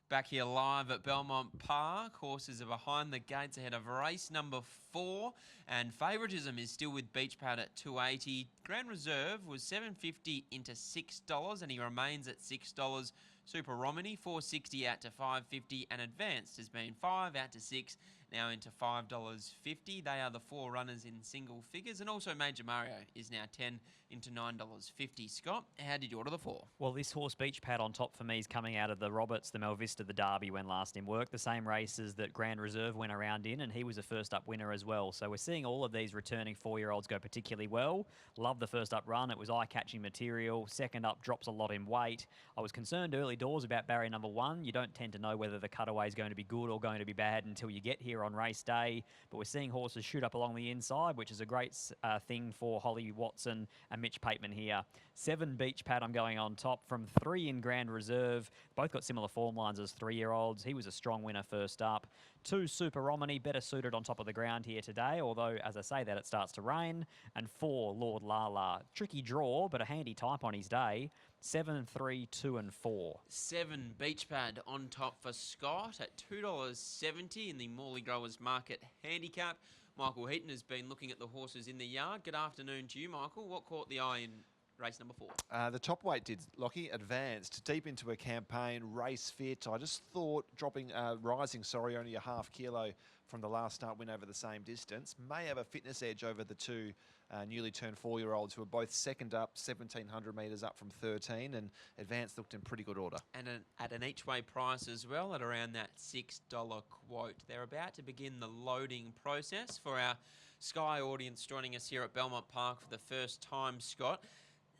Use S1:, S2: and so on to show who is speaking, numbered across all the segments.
S1: Back here live at Belmont Park. Horses are behind the gates ahead of race number 4. And favouritism is still with Beach Pad at $2.80. Grand Reserve was $7.50 into $6 and he remains at $6. Super Romany, $4.60 out to $5.50. And Advanced has been $5 out to $6, now into $5.50. They are the 4 runners in single figures. And also Major Mario is now $10 into $9.50. Scott, how did you order the 4?
S2: Well, this horse Beach Pad on top for me is coming out of the Roberts, the Melvista, the Derby when last in work. The same races that Grand Reserve went around in, and he was a first up winner as well. So we're seeing all of these returning 4-year-olds go particularly well. Love the first up run. It was eye-catching material. Second up drops a lot in weight. I was concerned early doors about barrier number 1. You don't tend to know whether the cutaway is going to be good or going to be bad until you get here on race day. But we're seeing horses shoot up along the inside, which is a great thing for Holly Watson and Mitch Pateman here. 7 Beach Pad I'm going on top from 3 in Grand Reserve. Both got similar form lines as 3-year-olds. He was a strong winner first up. 2 Super Romany, better suited on top of the ground here today, although as I say that it starts to rain. And 4 Lord Lala. Tricky draw, but a handy type on his day. 7, 3, 2 and 4.
S1: 7 Beach Pad on top for Scott at $2.70 in the Morley Growers Market Handicap. Michael Heaton has been looking at the horses in the yard. Good afternoon to you, Michael. What caught the eye in race number 4?
S3: The top weight did, Lockie. Advanced, deep into a campaign, race fit. I just thought rising, only a half kilo from the last start win over the same distance. May have a fitness edge over the 2 newly turned 4-year-olds who are both second up, 1,700 metres up from 13, and Advanced looked in pretty good order.
S1: And at an each-way price as well, at around that $6 quote. They're about to begin the loading process for our Sky audience joining us here at Belmont Park for the first time, Scott.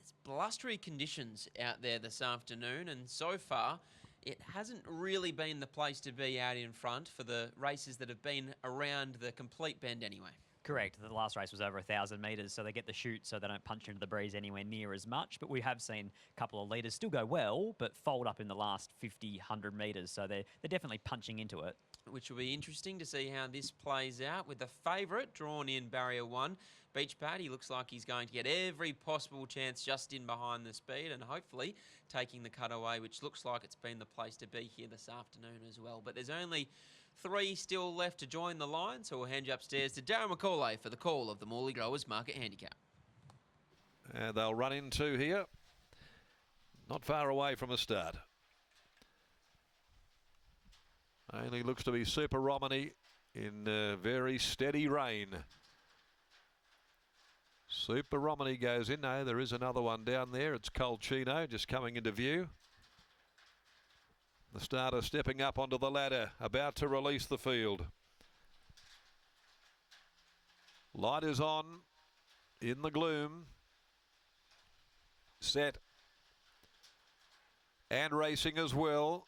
S1: It's blustery conditions out there this afternoon, and so far it hasn't really been the place to be out in front for the races that have been around the complete bend anyway.
S2: Correct. The last race was over 1,000 metres, so they get the chute so they don't punch into the breeze anywhere near as much. But we have seen a couple of leaders still go well, but fold up in the last 50, 100 metres. So they're definitely punching into it.
S1: Which will be interesting to see how this plays out with the favourite drawn in barrier 1. Beach Pad, he looks like he's going to get every possible chance just in behind the speed and hopefully taking the cutaway, which looks like it's been the place to be here this afternoon as well. But there's only 3 still left to join the line, so we'll hand you upstairs to Darren McCauley for the call of the Morley Growers Market Handicap.
S4: And they'll run into here, not far away from a start. Only looks to be Super Romany in very steady rain. Super Romany goes in. No, there is another one down there. It's Colchino just coming into view. The starter stepping up onto the ladder, about to release the field. Light is on in the gloom. Set. And racing as well.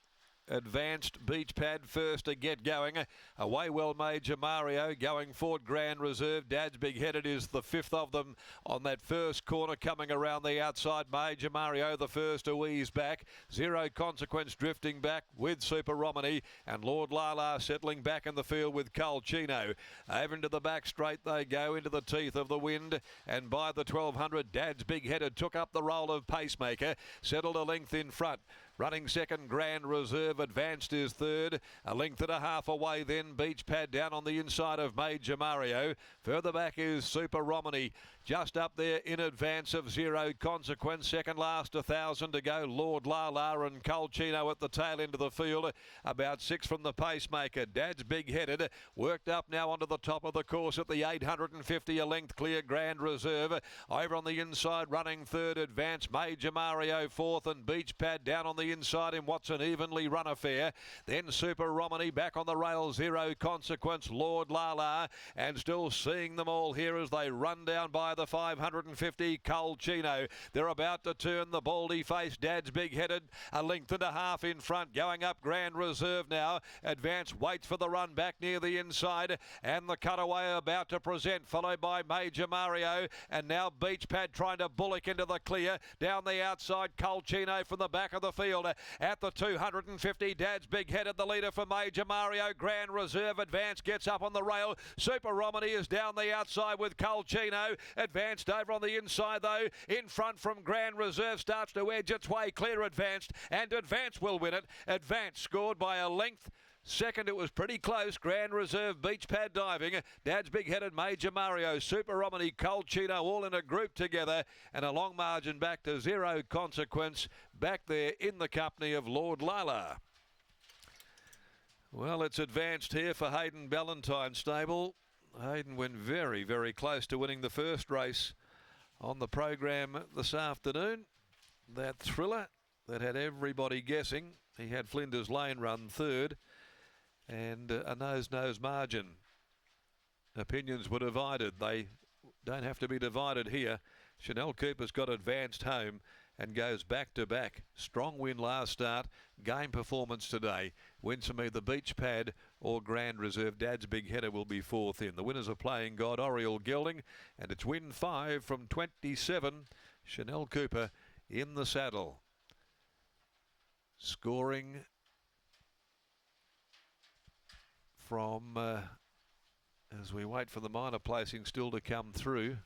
S4: Advanced Beach Pad first to get going. Away well Major Mario going forward. Grand Reserve. Dad's Big Headed is the 5th of them on that first corner coming around the outside. Major Mario the first to ease back. Zero Consequence drifting back with Super Romany, and Lord Lala settling back in the field with Colchino. Over into the back straight they go into the teeth of the wind, and by the 1200 Dad's Big Headed took up the role of pacemaker, settled a length in front. Running second, Grand Reserve. Advanced is third. A length and a half away then. Beach Pad down on the inside of Major Mario. Further back is Super Romany. Just up there in advance of Zero Consequence. Second last, 1,000 to go. Lord Lala and Colchino at the tail end of the field. About 6 from the pacemaker. Dad's Big Headed. Worked up now onto the top of the course at the 850. A length clear, Grand Reserve. Over on the inside, running third. Advance, Major Mario fourth, and Beach Pad down on the inside in what's an evenly run affair. Then Super Romany back on the rail. Zero Consequence, Lord Lala, and still seeing them all here as they run down by the 550. Colchino. They're about to turn the baldy face. Dad's Big Headed. A length and a half in front. Going up Grand Reserve now. Advance waits for the run back near the inside, and the cutaway about to present, followed by Major Mario, and now Beach Pad trying to bullock into the clear. Down the outside, Colchino from the back of the field. At the 250, Dad's Big Headed, the leader for Major Mario. Grand Reserve. Advance gets up on the rail. Super Romany is down the outside with Colchino. Advanced over on the inside though. In front from Grand Reserve starts to edge its way clear. Advanced, and Advanced will win it. Advanced scored by a length. Second, it was pretty close. Grand Reserve, Beach Pad Diving. Dad's Big Headed, Major Mario, Super Romany, Colchino, all in a group together. And a long margin back to Zero Consequence. Back there in the company of Lord Lala. Well, it's Advanced here for Hayden Ballantyne stable. Hayden went very, very close to winning the first race on the program this afternoon. That thriller that had everybody guessing. He had Flinders Lane run third. And a nose margin. Opinions were divided. They don't have to be divided here. Chanel Cooper's got Advanced home and goes back to back. Strong win last start. Game performance today. Wins for me the Beach Pad or Grand Reserve. Dad's Big Header will be fourth in. The winners are Playing God, Oriel Gelding, and it's win 5 from 27. Chanel Cooper in the saddle. Scoring from as we wait for the minor placing still to come through.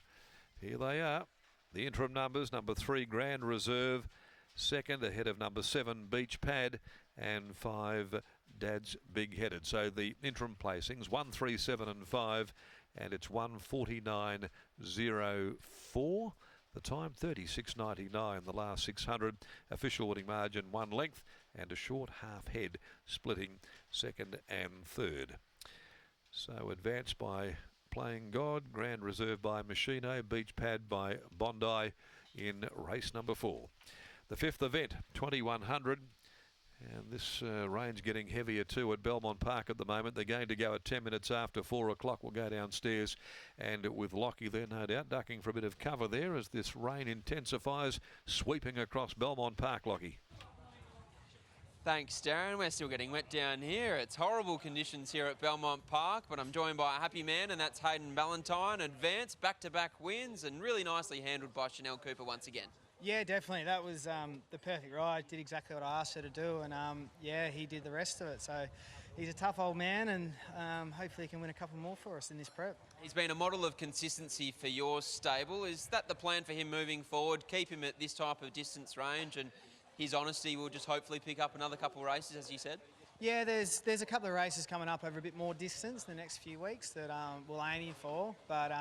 S4: Here they are. The interim numbers, number 3 Grand Reserve, second ahead of number 7 Beach Pad, and 5 Dad's Big Headed. So the interim placings 1, 3, 7 and 5, and it's 1:49.04. The time 36.99, the last 600. Official winning margin 1 length and a short half head splitting second and third. So Advanced by Playing God, Grand Reserve by Machino, Beach Pad by Bondi in race number 4. The 5th event, 2100. And this rain's getting heavier too at Belmont Park at the moment. They're going to go at 10 minutes after 4 o'clock. We'll go downstairs and with Lockie there, no doubt, ducking for a bit of cover there as this rain intensifies, sweeping across Belmont Park, Lockie.
S1: Thanks, Darren. We're still getting wet down here. It's horrible conditions here at Belmont Park, but I'm joined by a happy man, and that's Hayden Ballantyne. Advanced, back-to-back wins, and really nicely handled by Chanel Cooper once again.
S5: Yeah, definitely. That was the perfect ride. Did exactly what I asked her to do, and yeah, he did the rest of it. So he's a tough old man, and hopefully he can win a couple more for us in this prep.
S1: He's been a model of consistency for your stable. Is that the plan for him moving forward? Keep him at this type of distance range, and his honesty will just hopefully pick up another couple of races, as you said?
S5: Yeah, there's a couple of races coming up over a bit more distance in the next few weeks that we'll aim him for. But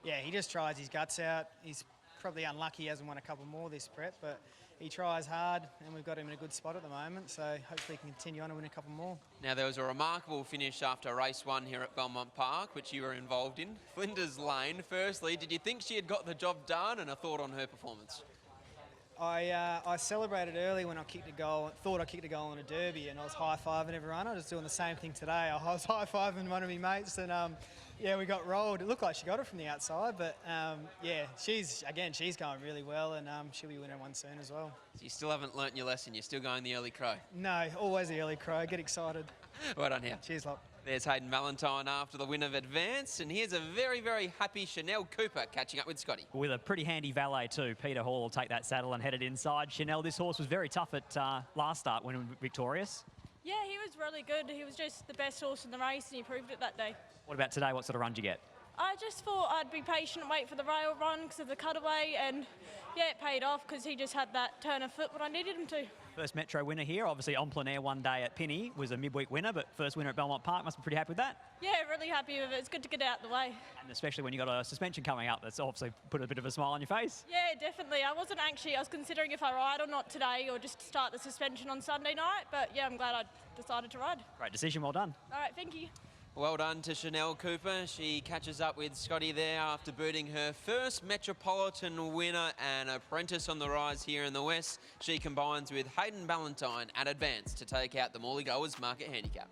S5: yeah, he just tries his guts out. He's probably unlucky he hasn't won a couple more this prep, but he tries hard, and we've got him in a good spot at the moment, so hopefully he can continue on and win a couple more. Now,
S1: there was a remarkable finish after race 1 here at Belmont Park, which you were involved in. Flinders Lane, firstly, did you think she had got the job done, and a thought on her performance?
S5: I celebrated early when I kicked a goal, thought I kicked a goal in a derby, and I was high-fiving everyone. I was doing the same thing today. I was high-fiving one of my mates, and yeah, we got rolled. It looked like she got it from the outside, but yeah, she's going really well, and she'll be winning one soon as well.
S1: So you still haven't learnt your lesson. You're still going the early crow?
S5: No, always the early crow. Get excited.
S1: Well done here.
S5: Cheers, lot.
S1: There's Hayden Ballantyne after the win of Advance, and here's a very, very happy Chanel Cooper catching up with Scotty.
S2: With a pretty handy valet too. Peter Hall will take that saddle and head it inside. Chanel, this horse was very tough at last start when victorious.
S6: Yeah, he was really good. He was just the best horse in the race, and he proved it that day.
S2: What about today? What sort of run did you get?
S6: I just thought I'd be patient and wait for the rail run because of the cutaway, and yeah, it paid off because he just had that turn of foot when I needed him to.
S2: First Metro winner here, obviously en plein air one day at Penny, was a midweek winner, but first winner at Belmont Park, must be pretty happy with that.
S6: Yeah, really happy with it. It's good to get out of the way.
S2: And especially when you got a suspension coming up, that's obviously put a bit of a smile on your face.
S6: Yeah, definitely. I wasn't anxious. I was considering if I ride or not today or just start the suspension on Sunday night, but yeah, I'm glad I decided to ride.
S2: Great decision, well done.
S6: All right, thank you.
S1: Well done to Chanel Cooper. She catches up with Scotty there after booting her first Metropolitan winner and apprentice on the rise here in the West. She combines with Hayden Ballantyne at Advance to take out the Morley Goers Market Handicap.